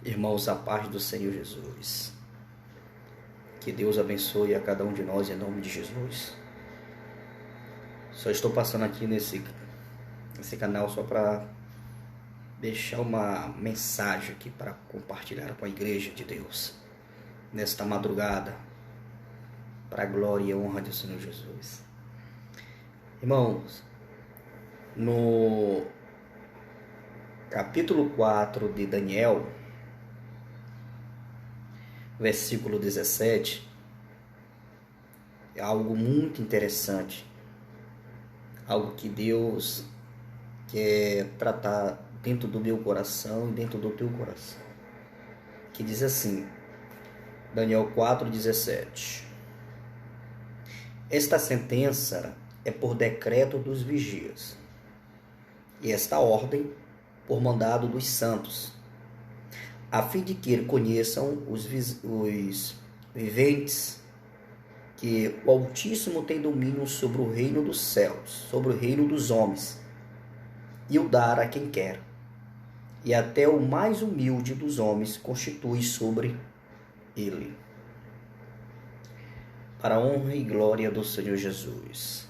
Irmãos, a paz do Senhor Jesus. Que Deus abençoe a cada um de nós em nome de Jesus. Só estou passando aqui nesse canal só para deixar uma mensagem aqui para compartilhar com a igreja de Deus nesta madrugada, para a glória e honra do Senhor Jesus. Irmãos, no capítulo 4 de Daniel, versículo 17, é algo muito interessante, algo que Deus quer tratar dentro do meu coração e dentro do teu coração, que diz assim, Daniel 4:17: esta sentença é por decreto dos vigias, e esta ordem por mandado dos santos, a fim de que conheçam os viventes que o Altíssimo tem domínio sobre o reino dos céus, sobre o reino dos homens, e o dar a quem quer, e até o mais humilde dos homens constitui sobre ele. Para a honra e glória do Senhor Jesus.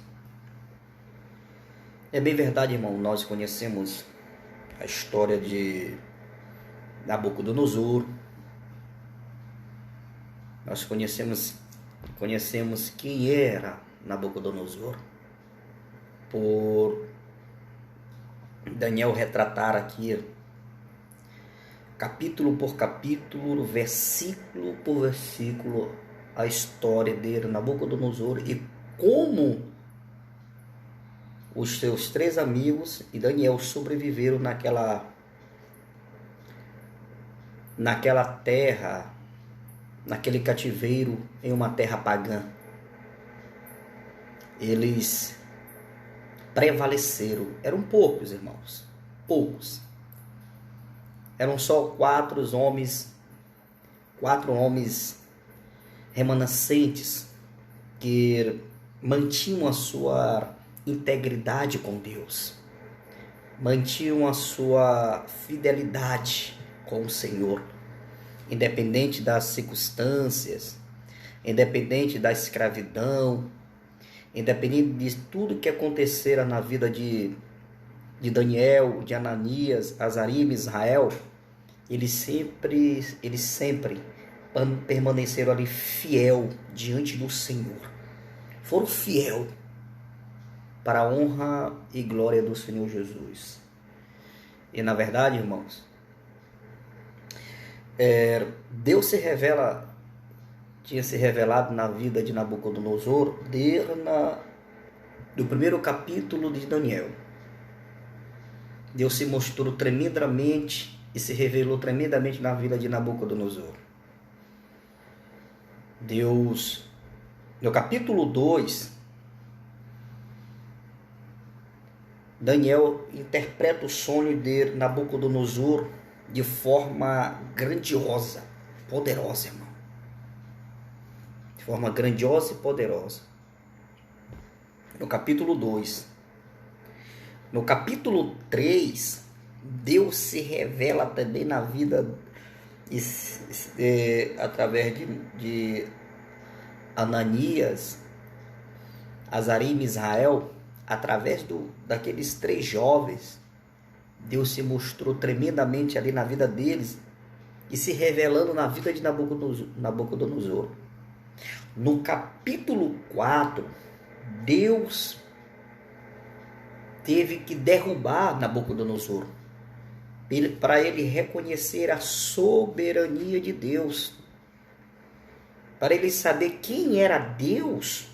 É bem verdade, irmão, nós conhecemos a história de Nabucodonosor. Nós conhecemos quem era Nabucodonosor, por Daniel retratar aqui, capítulo por capítulo, versículo por versículo, a história dele, Nabucodonosor, e como os seus 3 amigos e Daniel sobreviveram naquela terra, naquele cativeiro, em uma terra pagã. Eles prevaleceram. Eram poucos, irmãos, poucos. Eram só 4 homens remanescentes que mantinham a sua integridade com Deus, mantinham a sua fidelidade com o Senhor, independente das circunstâncias, independente da escravidão, independente de tudo que acontecera na vida de Daniel, de Ananias, Azarim, Israel, eles sempre permaneceram ali fiel diante do Senhor. Foram fiel para a honra e glória do Senhor Jesus. E na verdade, irmãos, Deus tinha se revelado na vida de Nabucodonosor desde do primeiro capítulo de Daniel. Deus se mostrou tremendamente e se revelou tremendamente na vida de Nabucodonosor. Deus, no capítulo 2, Daniel interpreta o sonho de Nabucodonosor de forma grandiosa, poderosa, irmão. De forma grandiosa e poderosa. No capítulo 2. No capítulo 3, Deus se revela também na vida através de Ananias, Azarim, Israel, através daqueles 3 jovens. Deus se mostrou tremendamente ali na vida deles e se revelando na vida de Nabucodonosor. No capítulo 4, Deus teve que derrubar Nabucodonosor para ele reconhecer a soberania de Deus, para ele saber quem era Deus,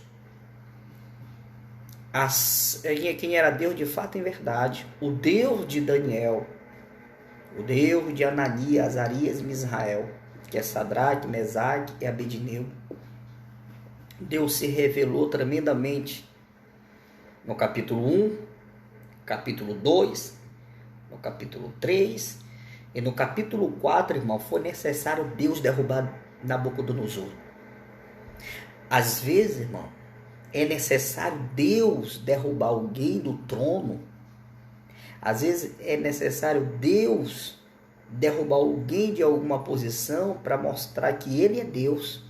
quem era Deus de fato em verdade, o Deus de Daniel, o Deus de Ananias, Azarias e Misael, que é Sadraque, Mesaque e Abednego. Deus se revelou tremendamente no capítulo 1, capítulo 2, no capítulo 3 e no capítulo 4, irmão, foi necessário Deus derrubar Nabucodonosor. Às vezes, irmão, é necessário Deus derrubar alguém do trono. Às vezes é necessário Deus derrubar alguém de alguma posição para mostrar que ele é Deus.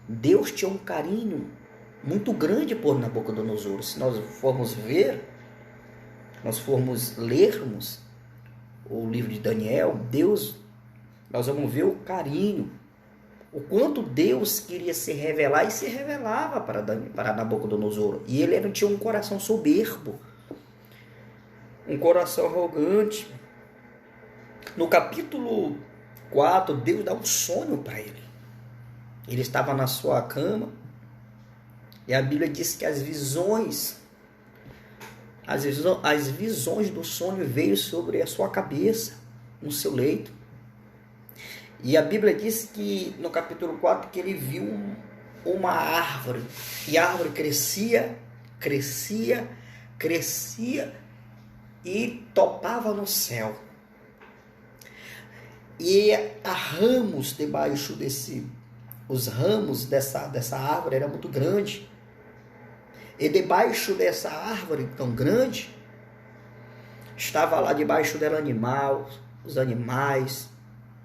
Deus tinha um carinho muito grande por Nabucodonosor. Se nós formos ver, nós formos lermos o livro de Daniel, nós vamos ver o carinho, o quanto Deus queria se revelar e se revelava para Nabucodonosor. E ele tinha um coração soberbo, um coração arrogante. No capítulo 4, Deus dá um sonho para ele. Ele estava na sua cama e a Bíblia diz que as visões do sonho veio sobre a sua cabeça, no seu leito. E a Bíblia diz que no capítulo 4 que ele viu uma árvore, e a árvore crescia e topava no céu. E há ramos debaixo os ramos dessa árvore eram muito grandes. E debaixo dessa árvore tão grande, estava lá debaixo dela os animais,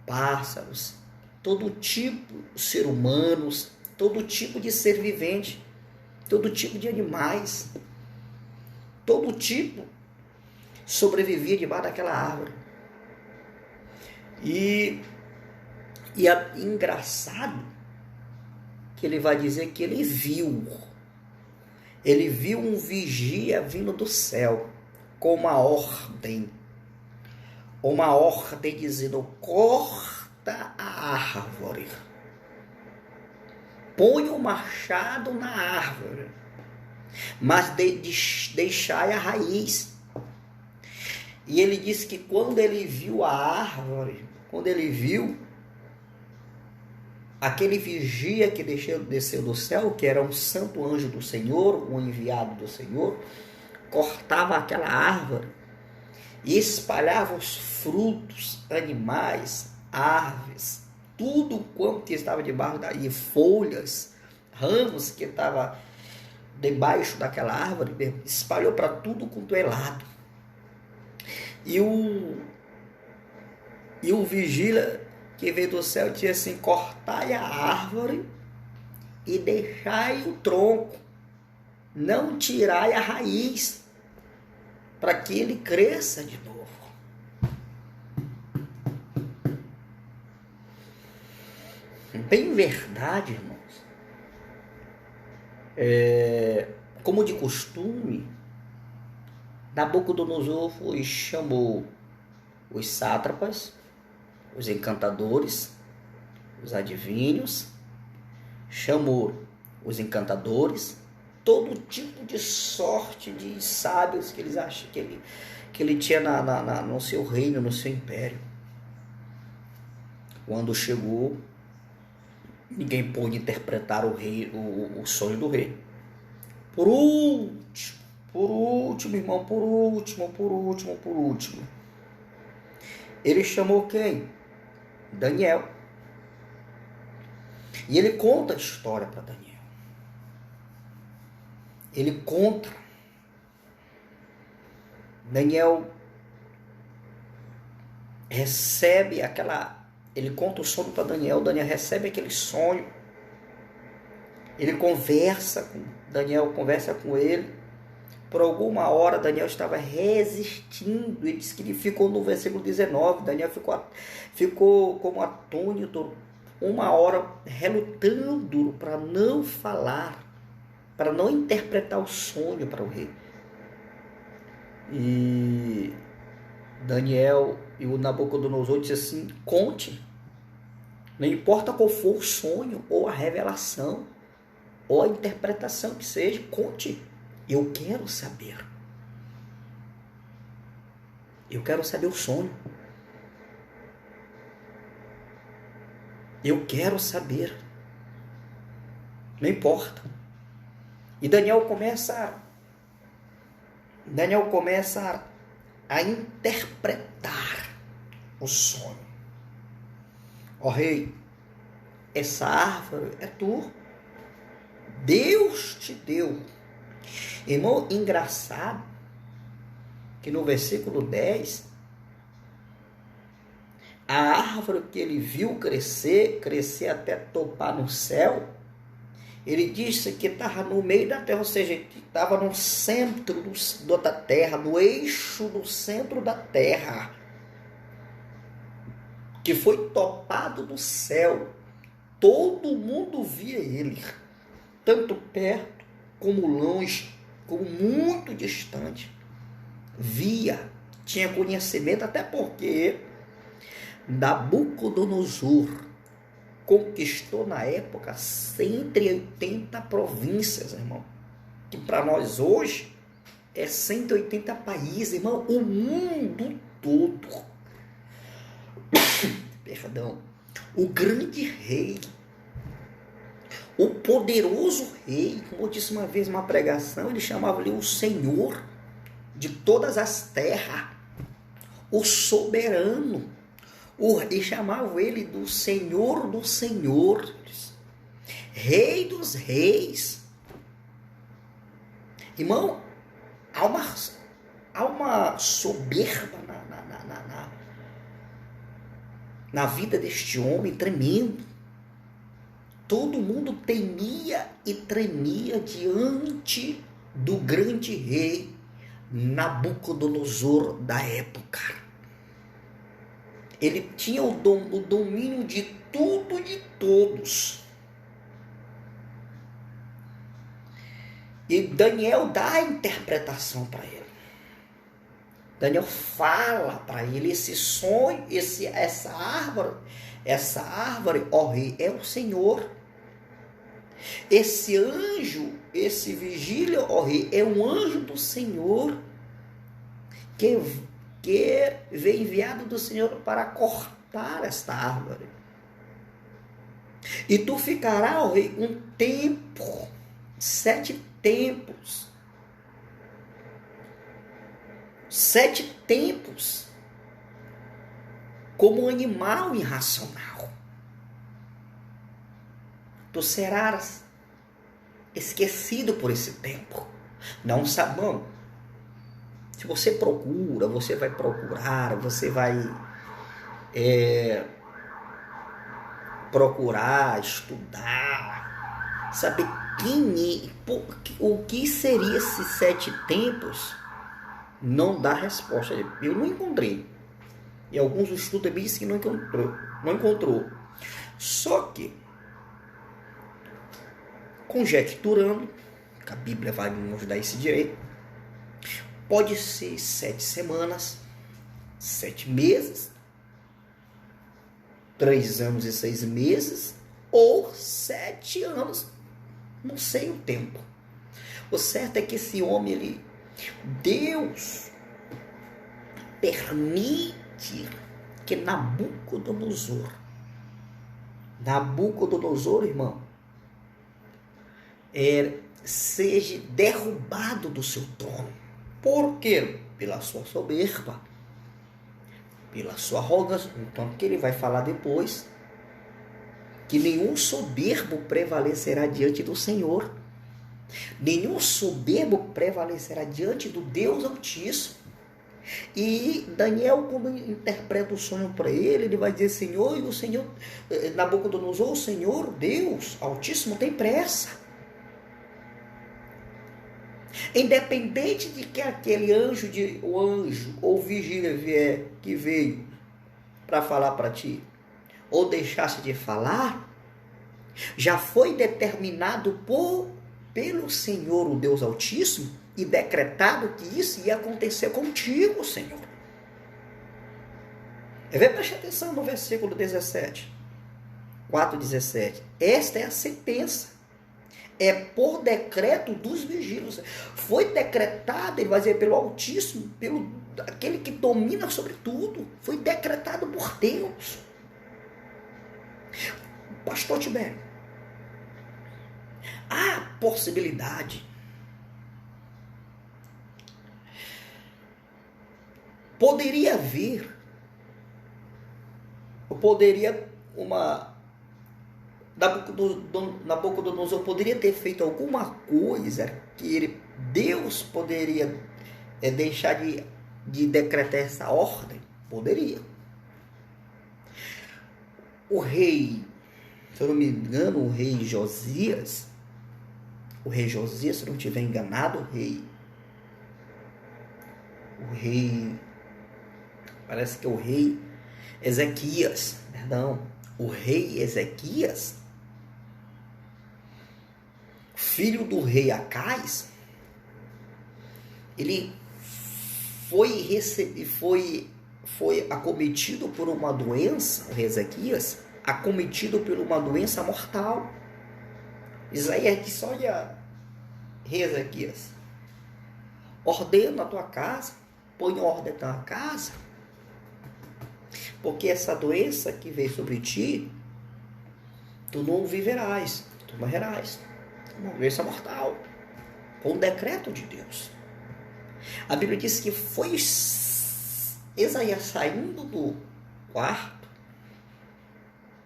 pássaros, todo tipo de ser humanos, todo tipo de ser vivente, todo tipo de animais, todo tipo sobrevivia debaixo daquela árvore. E é engraçado que ele vai dizer que ele viu um vigia vindo do céu com uma ordem dizendo: corta a árvore, põe o machado na árvore, mas deixai a raiz. E ele disse que quando ele viu a árvore, quando ele viu aquele vigia que desceu do céu, que era um santo anjo do Senhor, um enviado do Senhor, cortava aquela árvore e espalhava os frutos, animais, aves, tudo quanto estava debaixo daí, folhas, ramos que estava debaixo daquela árvore, espalhou para tudo quanto é lado. E o vigília que veio do céu tinha assim: cortai a árvore e deixai o tronco, não tirai a raiz, para que ele cresça de novo. Bem verdade, irmãos. Como de costume, Nabucodonosor chamou os sátrapas, os encantadores, os adivinhos, chamou os encantadores, todo tipo de sorte de sábios que eles acham que ele tinha no seu reino, no seu império. Quando chegou, ninguém pôde interpretar o sonho do rei. Por último, irmão, por último. Ele chamou quem? Daniel. E ele conta a história para Daniel. Ele conta. Daniel recebe ele conta o sonho para Daniel. Daniel recebe aquele sonho. Ele conversa com ele. Por alguma hora, Daniel estava resistindo. Ele disse que ele ficou no versículo 19. Daniel ficou como atônito, uma hora relutando para não falar, para não interpretar o sonho para o rei. E Daniel e o Nabucodonosor disse assim: conte, não importa qual for o sonho, ou a revelação, ou a interpretação que seja, conte. Eu quero saber. Eu quero saber o sonho. Eu quero saber. Não importa. E Daniel começa a interpretar o sonho. Ó rei, essa árvore é tua. Deus te deu. Irmão, engraçado que no versículo 10 A árvore que ele viu crescer até topar no céu, ele disse que estava no meio da terra, ou seja, estava no centro da terra, no eixo do centro da terra, que foi topado no céu. Todo mundo via ele, tanto perto como longe, como muito distante. Via, tinha conhecimento, até porque Nabucodonosor conquistou na época 180 províncias, irmão. Que para nós hoje é 180 países, irmão. O mundo todo. Perdão. O grande rei. O poderoso rei. Como eu disse uma vez numa pregação, ele chamava ele o Senhor de todas as terras. O soberano. E chamavam ele do Senhor dos Senhores, Rei dos Reis. Irmão, há uma soberba na vida deste homem tremendo. Todo mundo temia e tremia diante do grande rei Nabucodonosor da época. Ele tinha o domínio de tudo e de todos. E Daniel dá a interpretação para ele. Daniel fala para ele esse sonho, essa árvore, ó rei, é o Senhor. Esse anjo, esse vigília, ó rei, é um anjo do Senhor que veio enviado do Senhor para cortar esta árvore. E tu ficará, ó rei, um tempo, 7 tempos. 7 tempos. Como um animal irracional. Tu serás esquecido por esse tempo. Não sabão. Se você procura, você vai procurar, você vai procurar, estudar, saber o que seria esses 7 tempos, não dá resposta. Eu não encontrei. E alguns estudos me dizem que não encontrou. Só que, conjecturando, que a Bíblia vai nos dar esse direito, pode ser 7 semanas, 7 meses, 3 anos e 6 meses, ou 7 anos, não sei o tempo. O certo é que esse homem, Deus permite que Nabucodonosor, irmão, seja derrubado do seu trono. Por quê? Pela sua soberba, pela sua arrogância. Então, que ele vai falar depois, que nenhum soberbo prevalecerá diante do Senhor. Nenhum soberbo prevalecerá diante do Deus Altíssimo. E Daniel, quando interpreta o sonho para ele vai dizer: Senhor, e o Senhor, Nabucodonosor, o Senhor, Deus Altíssimo, tem pressa. Independente de que aquele anjo ou vigília que veio para falar para ti, ou deixasse de falar, já foi determinado pelo Senhor, o Deus Altíssimo, e decretado que isso ia acontecer contigo, Senhor. Preste atenção no versículo 17. 4:17. Esta é a sentença. É por decreto dos vigílios. Foi decretado, ele vai dizer, pelo Altíssimo, pelo aquele que domina sobre tudo. Foi decretado por Deus. Pastor Tibério, há possibilidade. Poderia vir. Nabucodonosor poderia ter feito alguma coisa que Deus poderia deixar de decretar essa ordem? Poderia. o rei, se eu não me engano, o rei Josias, se eu não estiver enganado, parece que é o rei Ezequias, perdão, o rei Ezequias, filho do rei Acais, ele foi acometido por uma doença, o rei Ezequias, acometido por uma doença mortal. Isaías disse: olha, rei Ezequias, ordena a tua casa, põe ordem na tua casa, porque essa doença que veio sobre ti, tu não viverás, tu morrerás. Uma doença mortal, com o decreto de Deus. A Bíblia diz que foi Isaías saindo do quarto,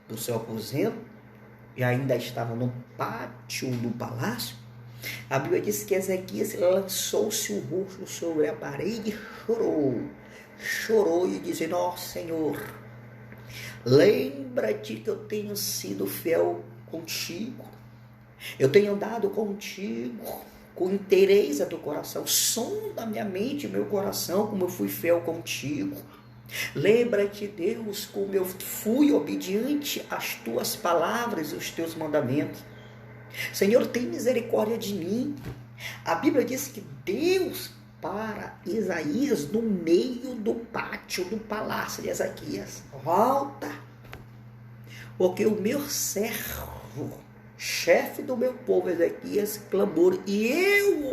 do seu aposento, e ainda estava no pátio do palácio. A Bíblia diz que Ezequias lançou-se o rosto sobre a parede e chorou e dizendo: ó Senhor, lembra-te que eu tenho sido fiel contigo, eu tenho andado contigo com inteireza do coração, sonda minha mente e meu coração como eu fui fiel contigo. Lembra-te, Deus, como eu fui obediente às tuas palavras e aos teus mandamentos. Senhor, tem misericórdia de mim. A Bíblia diz que Deus para Isaías no meio do pátio do palácio de Ezequias: volta, porque o meu servo, chefe do meu povo Ezequias, clamou, e eu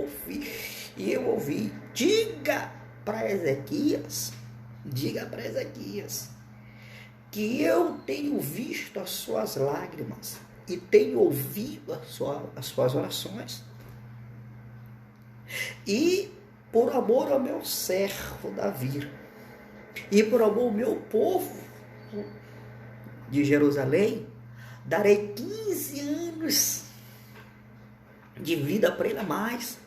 ouvi. Diga para Ezequias que eu tenho visto as suas lágrimas e tenho ouvido as suas orações. E por amor ao meu servo Davi, e por amor ao meu povo de Jerusalém, darei 15 anos de vida para ele a mais.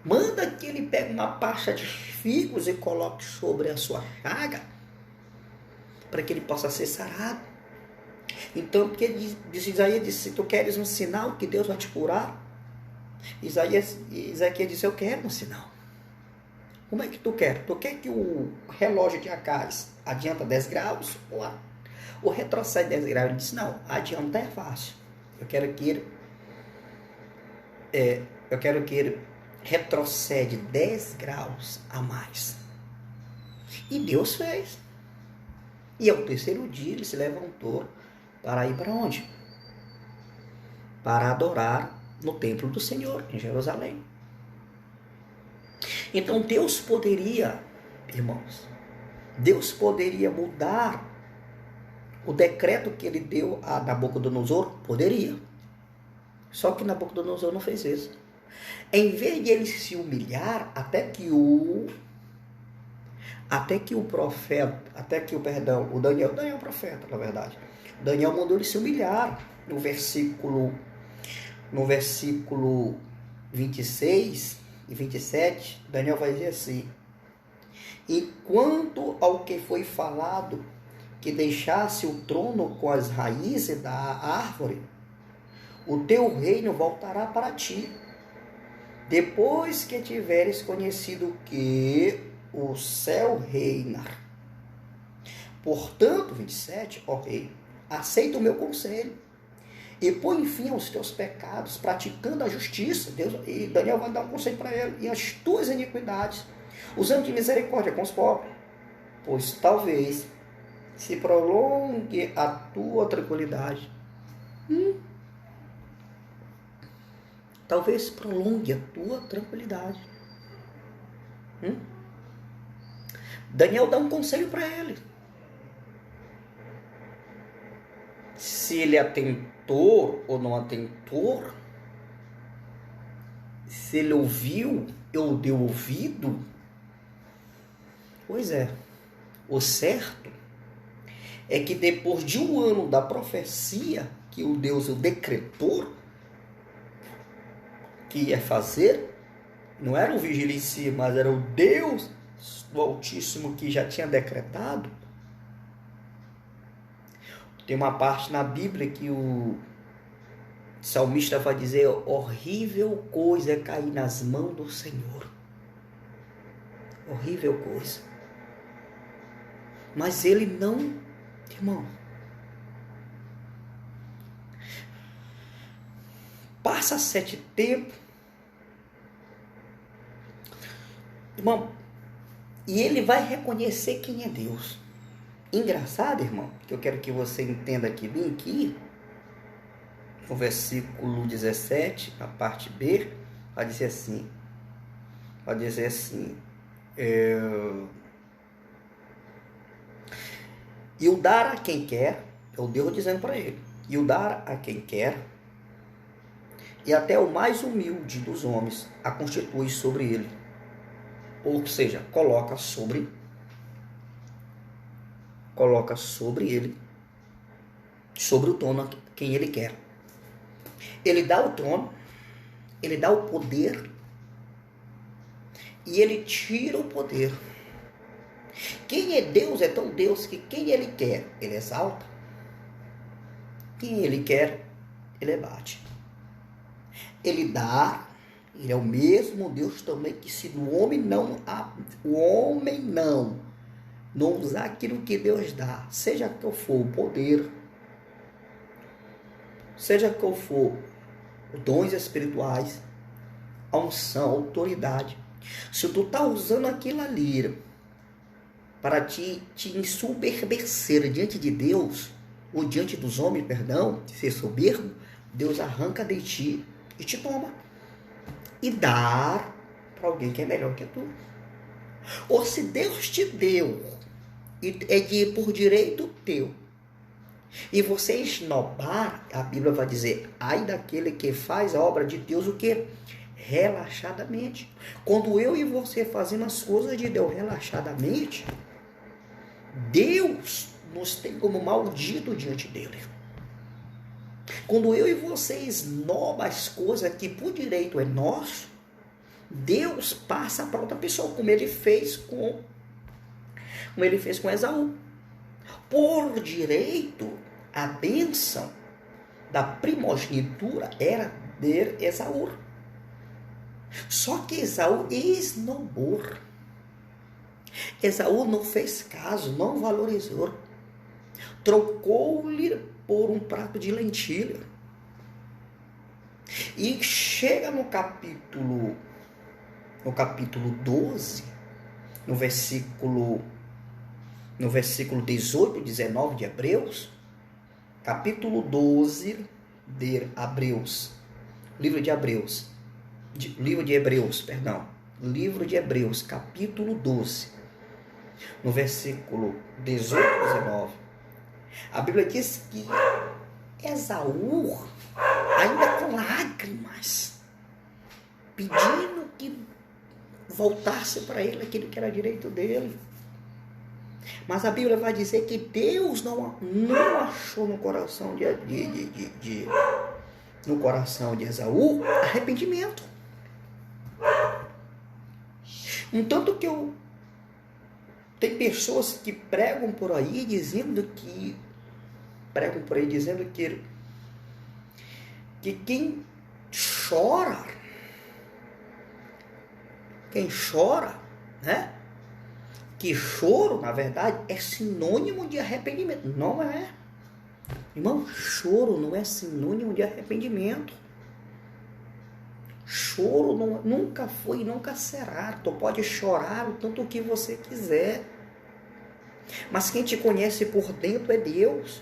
Manda que ele pegue uma pasta de figos e coloque sobre a sua chaga, para que ele possa ser sarado. Então, porque Isaías disse: se tu queres um sinal que Deus vai te curar, Ezequias disse: eu quero um sinal. Como é que tu quer? Tu quer que o relógio de Acais adianta 10 graus ou retrocede 10 graus? Ele disse: não, adianta é fácil. Eu quero que ele retrocede 10 graus a mais. E Deus fez. E ao terceiro dia ele se levantou para ir para onde? Para adorar no templo do Senhor, em Jerusalém. Então Deus poderia, irmãos, mudar o decreto que ele deu a Nabucodonosor? Poderia. Só que Nabucodonosor não fez isso. Em vez de ele se humilhar, o Daniel é o profeta, na verdade. Daniel mandou ele se humilhar. No versículo 26 e 27, Daniel vai dizer assim: e quanto ao que foi falado, que deixasse o trono com as raízes da árvore, o teu reino voltará para ti, depois que tiveres conhecido que o céu reina. Portanto, 27, ó rei, aceita o meu conselho e põe fim aos teus pecados, praticando a justiça. E Daniel vai dar um conselho para ele: e as tuas iniquidades, usando de misericórdia com os pobres, pois talvez se prolongue a tua tranquilidade. Talvez prolongue a tua tranquilidade. Daniel dá um conselho para ele. Se ele atentou ou não atentou, se ele ouviu ou deu ouvido, pois é, o certo é que depois de um ano da profecia que o Deus o decretou que ia fazer, não era o vigília em si, mas era o Deus do Altíssimo que já tinha decretado, Tem uma parte na Bíblia que o salmista vai dizer: horrível coisa é cair nas mãos do Senhor. Horrível coisa. Mas ele não, irmão, passa 7 tempos, irmão, e ele vai reconhecer quem é Deus. Engraçado, irmão, que eu quero que você entenda aqui bem aqui, no versículo 17, na parte B, vai dizer assim, e o dar a quem quer, é o Deus dizendo para ele, e o dar a quem quer, e até o mais humilde dos homens a constitui sobre ele. Ou seja, coloca sobre ele, sobre o trono quem ele quer. Ele dá o trono, ele dá o poder, e ele tira o poder. Quem é Deus é tão Deus que quem ele quer, ele exalta. Quem ele quer, ele abate. Ele dá, ele é o mesmo Deus também que se o homem não usar aquilo que Deus dá, seja que for o poder, seja que for dons espirituais, a unção, a autoridade, se tu tá usando aquilo ali para te ensoberbecer diante de Deus, ou diante dos homens, de ser soberbo, Deus arranca de ti e te toma. E dá para alguém que é melhor que tu. Ou se Deus te deu, e é por direito teu, e você esnobar, a Bíblia vai dizer, ai daquele que faz a obra de Deus, o quê? Relaxadamente. Quando eu e você fazemos as coisas de Deus relaxadamente, Deus nos tem como maldito diante dele. Quando eu e você esnoba as coisas que por direito é nosso, Deus passa para outra pessoa, como ele fez com Esaú. Por direito, a bênção da primogenitura era de Esaú. Só que Esaú esnobou. Esaú não fez caso, não valorizou. Trocou-lhe por um prato de lentilha. E chega no capítulo 12, no versículo 18 e 19 de Hebreus, capítulo 12 de Hebreus, livro de Hebreus, capítulo 12, no versículo 18 e 19, a Bíblia diz que Esaú, ainda com lágrimas, pedindo que voltasse para ele aquilo que era direito dele. Mas a Bíblia vai dizer que Deus não achou no coração de Esaú arrependimento. Um tanto que tem pessoas que pregam por aí dizendo que quem chora, né? Que choro, na verdade, é sinônimo de arrependimento. Não é. Irmão, choro não é sinônimo de arrependimento. Choro nunca foi e nunca será. Tu pode chorar o tanto que você quiser. Mas quem te conhece por dentro é Deus.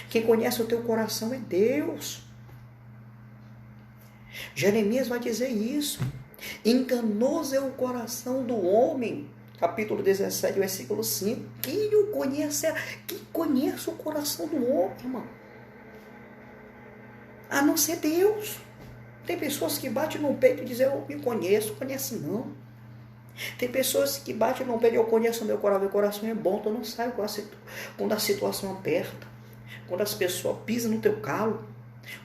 Quem conhece o teu coração é Deus. Jeremias vai dizer isso. Enganoso é o coração do homem. Capítulo 17, versículo 5. Quem o conhece? Quem conhece o coração do homem, irmão? A não ser Deus. Tem pessoas que batem no peito e dizem, eu me conheço. Conhece não. Tem pessoas que batem no peito e eu conheço meu coração é bom. Tu não sabe quando a situação aperta. Quando as pessoas pisam no teu calo.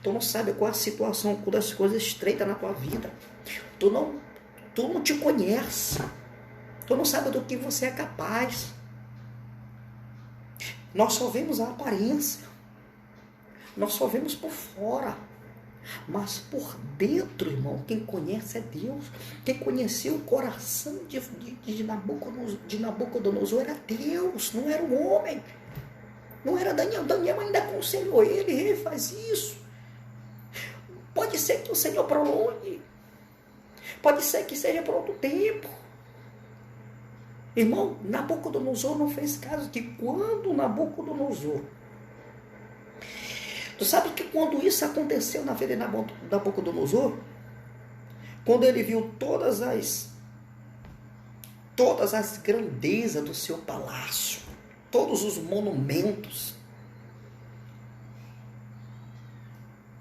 Tu não sabe qual a situação, quando as coisas estreitam na tua vida. Tu não te conhece. Tu não sabe do que você é capaz. Nós só vemos a aparência, nós só vemos por fora, mas por dentro, irmão, quem conhece é Deus. Quem conheceu o coração de Nabucodonosor era Deus, não era o homem, não era Daniel. Daniel ainda aconselhou ele faz isso. Pode ser que o Senhor prolongue, pode ser que seja por outro tempo. Irmão, Nabucodonosor não fez caso que quando Nabucodonosor... Tu sabe que quando isso aconteceu na vida de Nabucodonosor, quando ele viu todas as grandezas do seu palácio, todos os monumentos,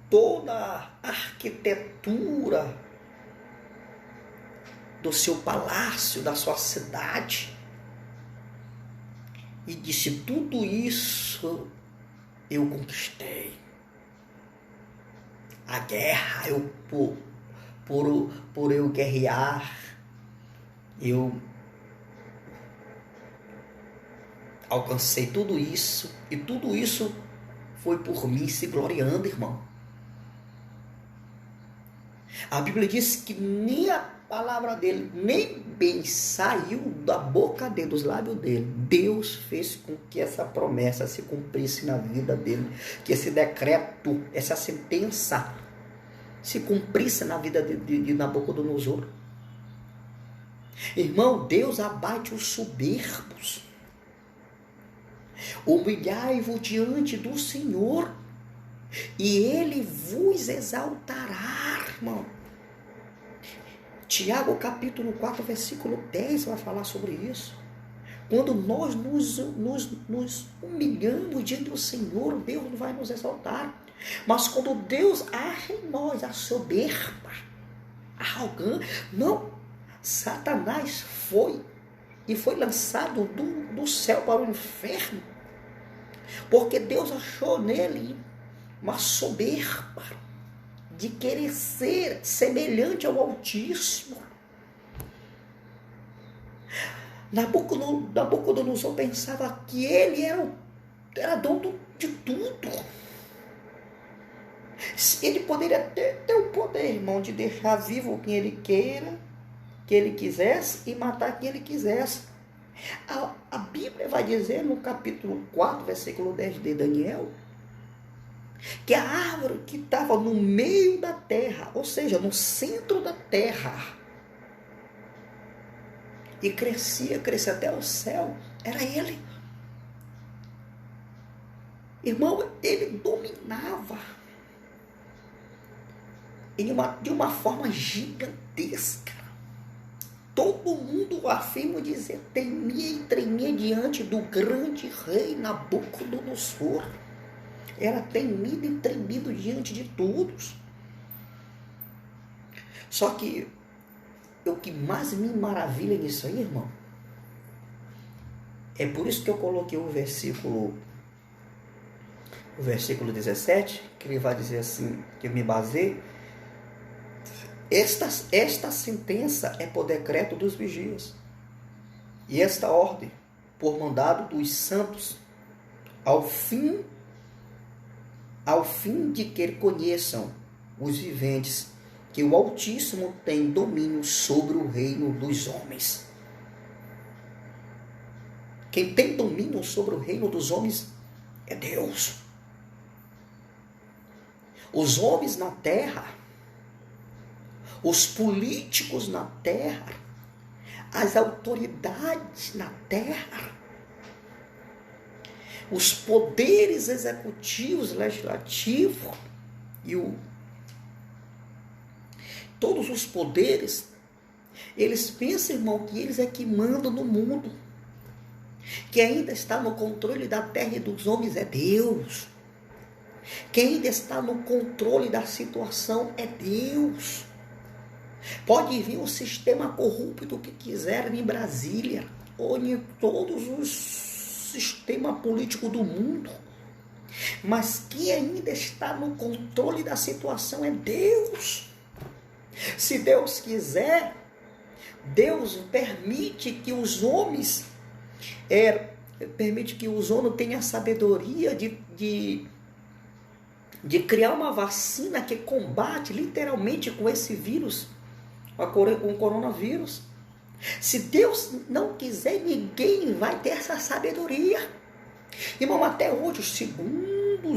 toda a arquitetura do seu palácio, da sua cidade, e disse: tudo isso eu conquistei. A guerra, por eu guerrear, eu alcancei tudo isso, e tudo isso foi por mim se gloriando, irmão. A Bíblia diz que nem a palavra dele, nem bem saiu da boca dele, dos lábios dele. Deus fez com que essa promessa se cumprisse na vida dele, que esse decreto, essa sentença se cumprisse na vida de Nabucodonosor. Irmão, Deus abate os soberbos. Humilhai-vos diante do Senhor, e Ele vos exaltará, irmão. Tiago capítulo 4, versículo 10 vai falar sobre isso. Quando nós nos humilhamos diante do Senhor, Deus vai nos exaltar. Mas quando Deus acha em nós a soberba, a arrogância, não, Satanás foi lançado do céu para o inferno, porque Deus achou nele uma soberba de querer ser semelhante ao Altíssimo. Nabucodonosor pensava que ele era dono de tudo. Ele poderia ter o poder, irmão, de deixar vivo quem ele queira, que ele quisesse, e matar quem ele quisesse. A Bíblia vai dizer no capítulo 4, versículo 10 de Daniel, que a árvore que estava no meio da terra, ou seja, no centro da terra, e crescia até o céu, era ele. Irmão, ele dominava de uma forma gigantesca. Todo mundo, afirma dizer, temia e tremia diante do grande rei Nabucodonosor. Era temido e tremido diante de todos. Só que o que mais me maravilha nisso aí, irmão, é por isso que eu coloquei o versículo 17, que ele vai dizer assim, que eu me baseei. Esta sentença é por decreto dos vigias, e esta ordem por mandado dos santos, ao fim de que conheçam os viventes que o Altíssimo tem domínio sobre o reino dos homens. Quem tem domínio sobre o reino dos homens é Deus. Os homens na terra, os políticos na terra, as autoridades na terra, os poderes executivos, legislativos e todos os poderes, eles pensam, irmão, que eles é que mandam no mundo. Que ainda está no controle da terra e dos homens é Deus. Quem ainda está no controle da situação é Deus. Pode vir um sistema corrupto que quiser em Brasília, ou em todos os sistemas políticos do mundo, mas quem ainda está no controle da situação é Deus. Se Deus quiser, Deus permite que os homens permite que o ozono tenha a sabedoria de criar uma vacina que combate literalmente com esse vírus, com o coronavírus. Se Deus não quiser, ninguém vai ter essa sabedoria. Irmão, até hoje, segundo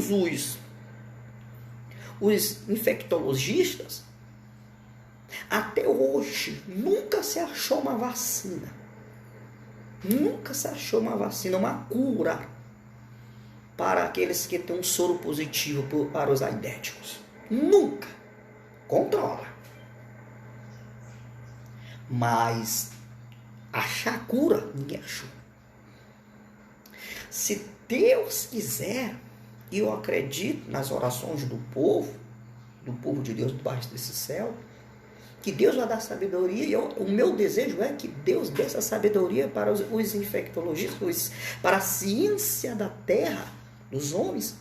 os infectologistas, até hoje nunca se achou uma vacina. Nunca se achou uma vacina, uma cura para aqueles que têm um soro positivo para os aidéticos. Nunca. Controla. Mas achar a cura, ninguém achou. Se Deus quiser, e eu acredito nas orações do povo de Deus debaixo desse céu, que Deus vai dar sabedoria, e o meu desejo é que Deus dê essa sabedoria para os infectologistas, para a ciência da terra, dos homens,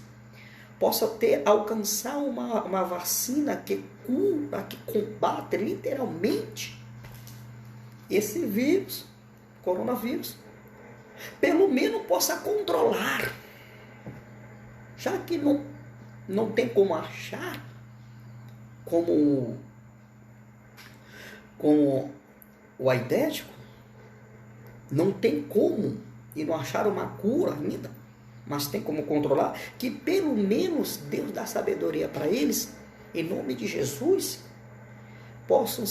possa alcançar uma vacina que cura, que combate literalmente esse vírus, coronavírus. Pelo menos possa controlar. Já que não tem como achar, como o aidético, não tem como, e não acharam uma cura ainda, mas tem como controlar, que pelo menos Deus dá sabedoria para eles, em nome de Jesus, possam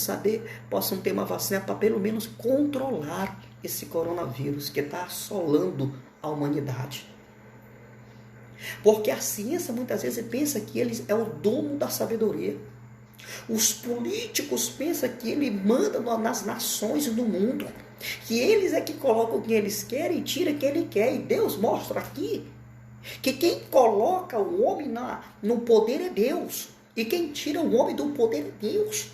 ter uma vacina para pelo menos controlar esse coronavírus que está assolando a humanidade. Porque a ciência muitas vezes pensa que ele é o dono da sabedoria. Os políticos pensam que ele manda nas nações e no mundo, que eles é que colocam o que eles querem e tira o que ele quer. E Deus mostra aqui que quem coloca o homem no poder é Deus, e quem tira o homem do poder é Deus.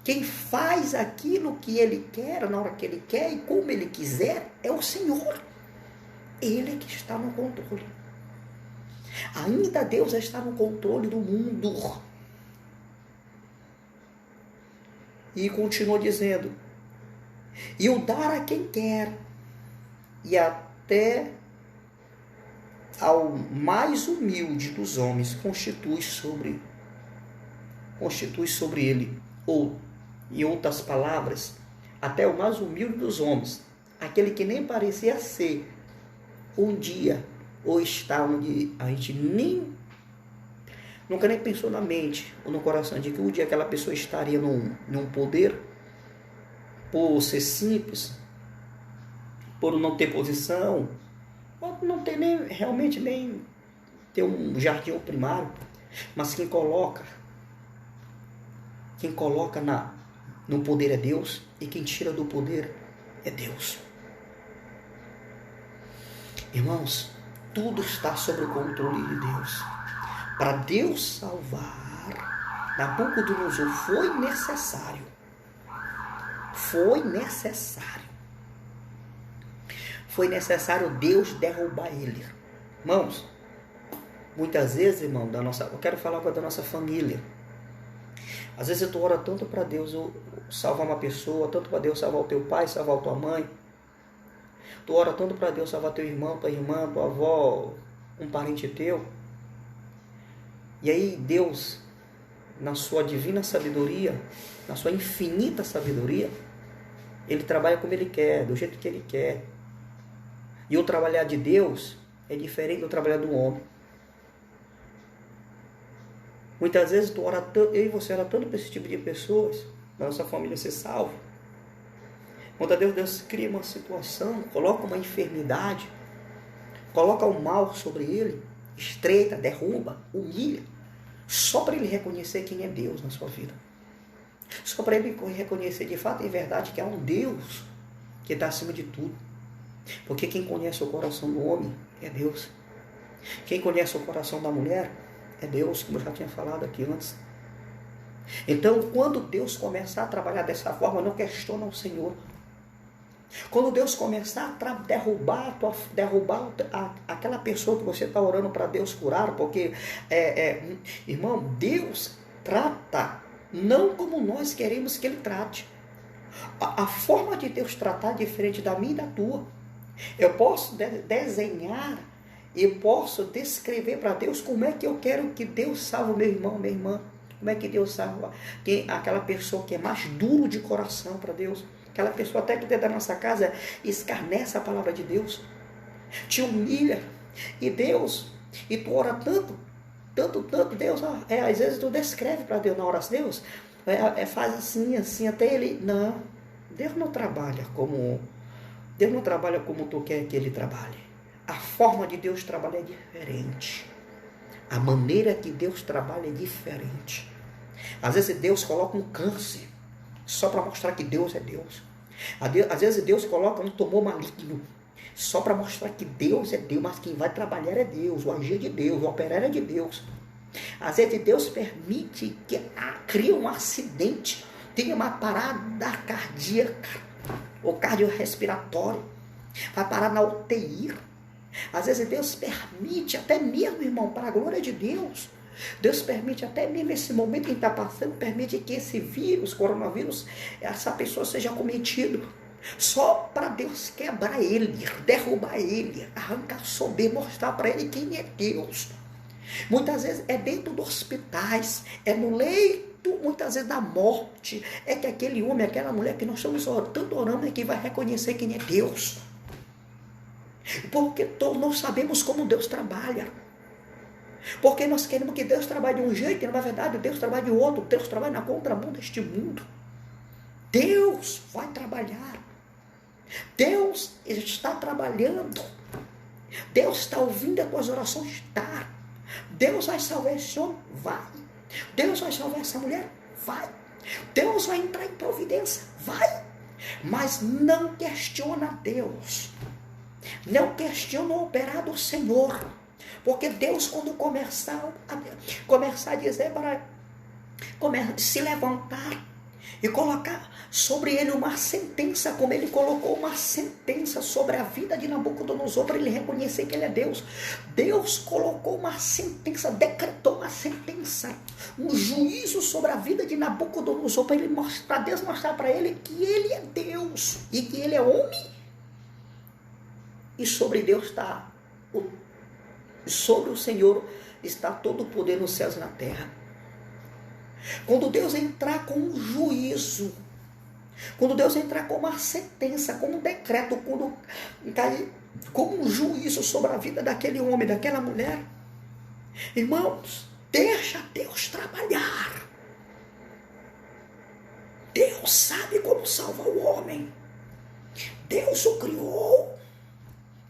Quem faz aquilo que ele quer, na hora que ele quer e como ele quiser, é o Senhor. Ele é que está no controle. Ainda Deus está no controle do mundo. E continua dizendo: e o dar a quem quer, e até ao mais humilde dos homens constitui sobre ele. Ou, em outras palavras, até o mais humilde dos homens, aquele que nem parecia ser, um dia, ou está onde a gente nunca nem pensou na mente ou no coração de que um dia aquela pessoa estaria num poder, por ser simples, por não ter posição, ou não ter realmente nem ter um jardim primário, mas quem coloca no poder é Deus, e quem tira do poder é Deus. Irmãos, tudo está sob o controle de Deus. Para Deus salvar Nabucodonosor foi necessário Deus derrubar ele. Irmãos, muitas vezes, irmão, eu quero falar da nossa família. Às vezes tu ora tanto para Deus salvar uma pessoa, tanto para Deus salvar o teu pai, salvar a tua mãe. Tu ora tanto para Deus salvar teu irmão, tua irmã, tua avó, um parente teu. E aí Deus, na sua divina sabedoria, na sua infinita sabedoria, Ele trabalha como Ele quer, do jeito que Ele quer. E o trabalhar de Deus é diferente do trabalhar do homem. Muitas vezes eu e você ora tanto para esse tipo de pessoas, na nossa família ser salva. Muitas vezes Deus cria uma situação, coloca uma enfermidade, coloca o mal sobre ele, estreita, derruba, humilha, só para ele reconhecer quem é Deus na sua vida. Só para ele reconhecer de fato e verdade que há um Deus que está acima de tudo. Porque quem conhece o coração do homem é Deus. Quem conhece o coração da mulher é Deus, como eu já tinha falado aqui antes. Então, quando Deus começar a trabalhar dessa forma, não questiona o Senhor. Quando Deus começar a derrubar aquela pessoa que você está orando para Deus curar, porque, irmão, Deus trata não como nós queremos que Ele trate. A forma de Deus tratar é diferente da minha e da tua. Eu posso desenhar e posso descrever para Deus como é que eu quero que Deus salve o meu irmão, minha irmã. Como é que Deus salva aquela pessoa que é mais duro de coração para Deus. Aquela pessoa até que dentro da nossa casa escarnece a palavra de Deus. Te humilha. E Deus, e tu ora tanto, Deus, às vezes tu descreve para Deus na oração, Deus, faz assim, até ele, não, Deus não trabalha como tu quer que ele trabalhe. A forma de Deus trabalhar é diferente. A maneira que Deus trabalha é diferente. Às vezes Deus coloca um câncer só para mostrar que Deus é Deus. Às vezes Deus coloca um tumor maligno só para mostrar que Deus é Deus, mas quem vai trabalhar é Deus, o agir de Deus, o operar é de Deus. Às vezes Deus permite que crie um acidente, tenha uma parada cardíaca ou cardiorrespiratória, vai parar na UTI. Às vezes Deus permite, até mesmo, irmão, para a glória de Deus, Deus permite até mesmo esse momento que está passando, permite que esse vírus, coronavírus, essa pessoa seja cometido. Só para Deus quebrar ele, derrubar ele, arrancar soberba, mostrar para ele quem é Deus. Muitas vezes é dentro dos hospitais, é no leito, muitas vezes da morte, é que aquele homem, aquela mulher que nós estamos tanto orando é que vai reconhecer quem é Deus. Porque todos nós sabemos como Deus trabalha. Porque nós queremos que Deus trabalhe de um jeito, e na verdade Deus trabalha de outro. Deus trabalha na contramão deste mundo. Deus vai trabalhar. Deus está trabalhando. Deus está ouvindo as tuas orações, está. Deus vai salvar esse homem? Vai. Deus vai salvar essa mulher? Vai. Deus vai entrar em providência? Vai. Mas não questiona Deus. Não questiona o operar do Senhor. Porque Deus, quando começar a dizer para se levantar e colocar sobre ele uma sentença, como ele colocou uma sentença sobre a vida de Nabucodonosor, para ele reconhecer que ele é Deus. Deus colocou uma sentença, decretou uma sentença, um juízo sobre a vida de Nabucodonosor, para Deus mostrar para ele que ele é Deus e que ele é homem. E sobre Deus está, sobre o Senhor está todo o poder nos céus e na terra. Quando Deus entrar com um juízo, quando Deus entrar com uma sentença, com um decreto, quando cair com um juízo sobre a vida daquele homem, daquela mulher, irmãos, deixa Deus trabalhar. Deus sabe como salvar o homem. Deus o criou,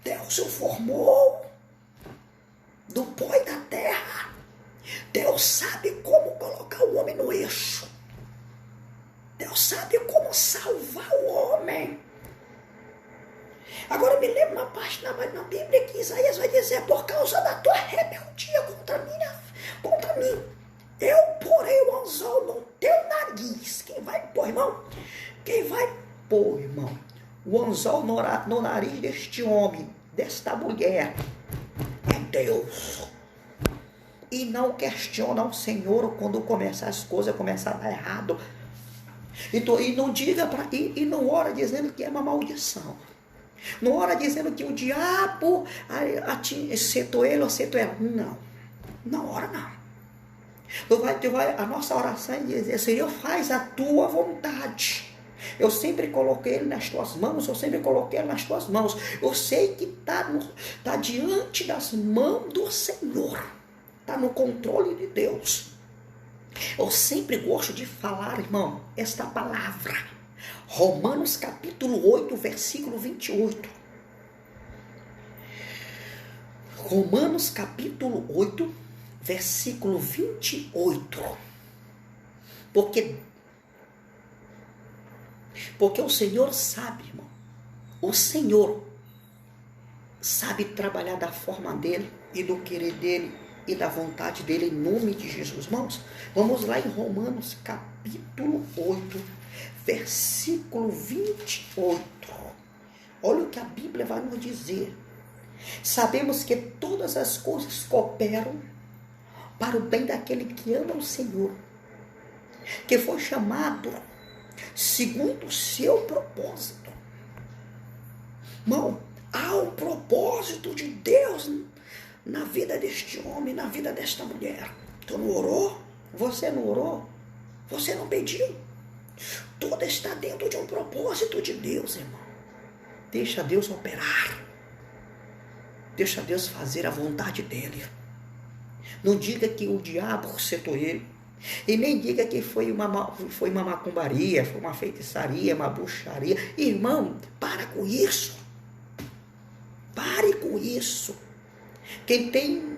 Deus o formou do pó e da terra. Deus sabe como colocar o homem no eixo. Deus sabe como salvar o homem. Agora me lembro uma página na Bíblia que Isaías vai dizer: por causa da tua rebeldia contra mim, eu porei o anzol no teu nariz. Quem vai pôr, irmão? Quem vai pôr, irmão, o anzol no nariz deste homem, desta mulher, é Deus. E não questiona o Senhor quando as coisas começam a dar errado. E não diga e não ora dizendo que é uma maldição. Não ora dizendo que o diabo acertou ele ou acertou ela. Não ora não. A nossa oração é dizer: Senhor, faz a tua vontade. Eu sempre coloquei ele nas tuas mãos, eu sei que está diante das mãos do Senhor. Está no controle de Deus. Eu sempre gosto de falar, irmão, esta palavra. Romanos capítulo 8, versículo 28. Romanos capítulo 8, versículo 28. Porque o Senhor sabe, irmão. O Senhor sabe trabalhar da forma dele e do querer dele e da vontade dele, em nome de Jesus. Irmãos, vamos lá em Romanos capítulo 8, versículo 28. Olha o que a Bíblia vai nos dizer. Sabemos que todas as coisas cooperam para o bem daquele que ama o Senhor, que foi chamado segundo o seu propósito. Irmão, há um propósito de Deus na vida deste homem, na vida desta mulher. Tu não orou? Você não orou? Você não pediu? Tudo está dentro de um propósito de Deus, irmão. Deixa Deus operar. Deixa Deus fazer a vontade dele. Não diga que o diabo acertou ele. E nem diga que foi uma macumbaria, foi uma feitiçaria, uma bruxaria. Irmão, para com isso. Pare com isso. Quem tem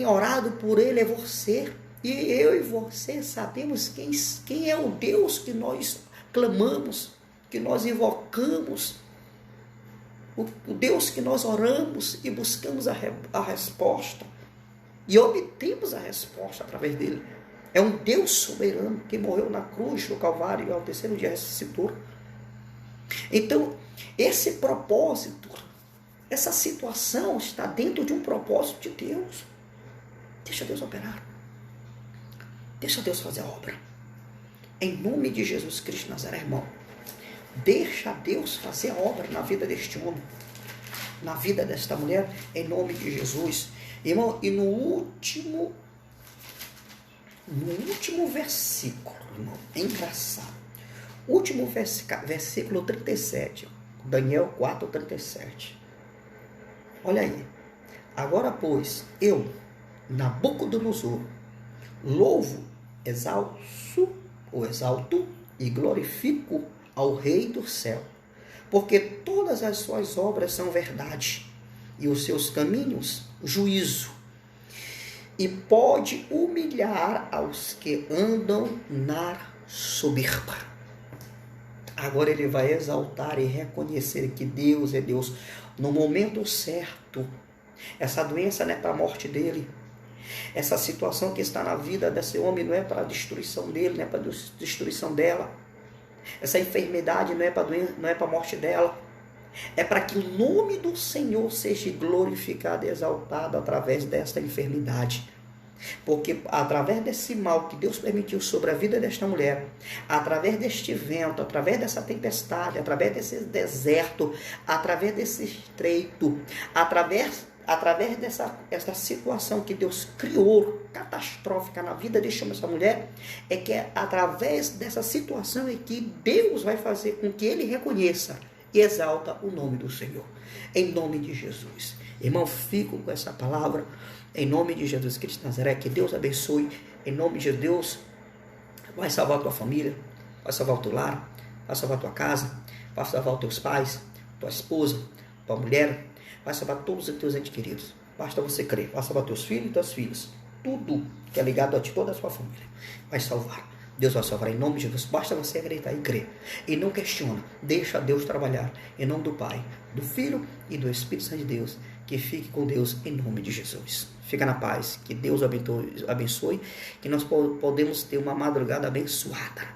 orado por ele é você. E eu e você sabemos quem é o Deus que nós clamamos, que nós invocamos. O Deus que nós oramos e buscamos a resposta. E obtemos a resposta através dele. É um Deus soberano que morreu na cruz, no Calvário, e ao terceiro dia ressuscitou. Então, esse propósito, essa situação está dentro de um propósito de Deus. Deixa Deus operar. Deixa Deus fazer a obra. Em nome de Jesus Cristo de Nazaré, irmão. Deixa Deus fazer a obra na vida deste homem, na vida desta mulher, em nome de Jesus. Irmão, e no último versículo, irmão, é engraçado. Último versículo 37, Daniel 4:37. Olha aí. Agora, pois, eu, Nabucodonosor, louvo, exalto e glorifico ao Rei do céu, porque todas as suas obras são verdade, e os seus caminhos, juízo, e pode humilhar aos que andam na soberba. Agora ele vai exaltar e reconhecer que Deus é Deus no momento certo. Essa doença não é para a morte dele. Essa situação que está na vida desse homem não é para a destruição dele, não é para a destruição dela. Essa enfermidade não é para a morte dela. É para que o nome do Senhor seja glorificado e exaltado através desta enfermidade. Porque através desse mal que Deus permitiu sobre a vida desta mulher, através deste vento, através dessa tempestade, através desse deserto, através desse estreito, através dessa situação que Deus criou, catastrófica na vida dessa mulher, é que através dessa situação é que Deus vai fazer com que ele reconheça e exalta o nome do Senhor. Em nome de Jesus. Irmão, fico com essa palavra. Em nome de Jesus Cristo de Nazaré, que Deus abençoe. Em nome de Deus, vai salvar a tua família, vai salvar o teu lar, vai salvar a tua casa, vai salvar os teus pais, tua esposa, tua mulher, vai salvar todos os teus entes queridos. Basta você crer. Vai salvar teus filhos e tuas filhas. Tudo que é ligado a ti, toda a sua família, vai salvar. Deus vai salvar em nome de Jesus. Basta você acreditar e crer. E não questiona. Deixa Deus trabalhar. Em nome do Pai, do Filho e do Espírito Santo de Deus. Que fique com Deus em nome de Jesus. Fica na paz. Que Deus abençoe. Que nós podemos ter uma madrugada abençoada.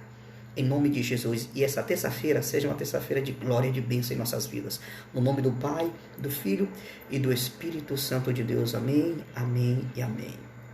Em nome de Jesus. E essa terça-feira seja uma terça-feira de glória e de bênção em nossas vidas. No nome do Pai, do Filho e do Espírito Santo de Deus. Amém, amém e amém.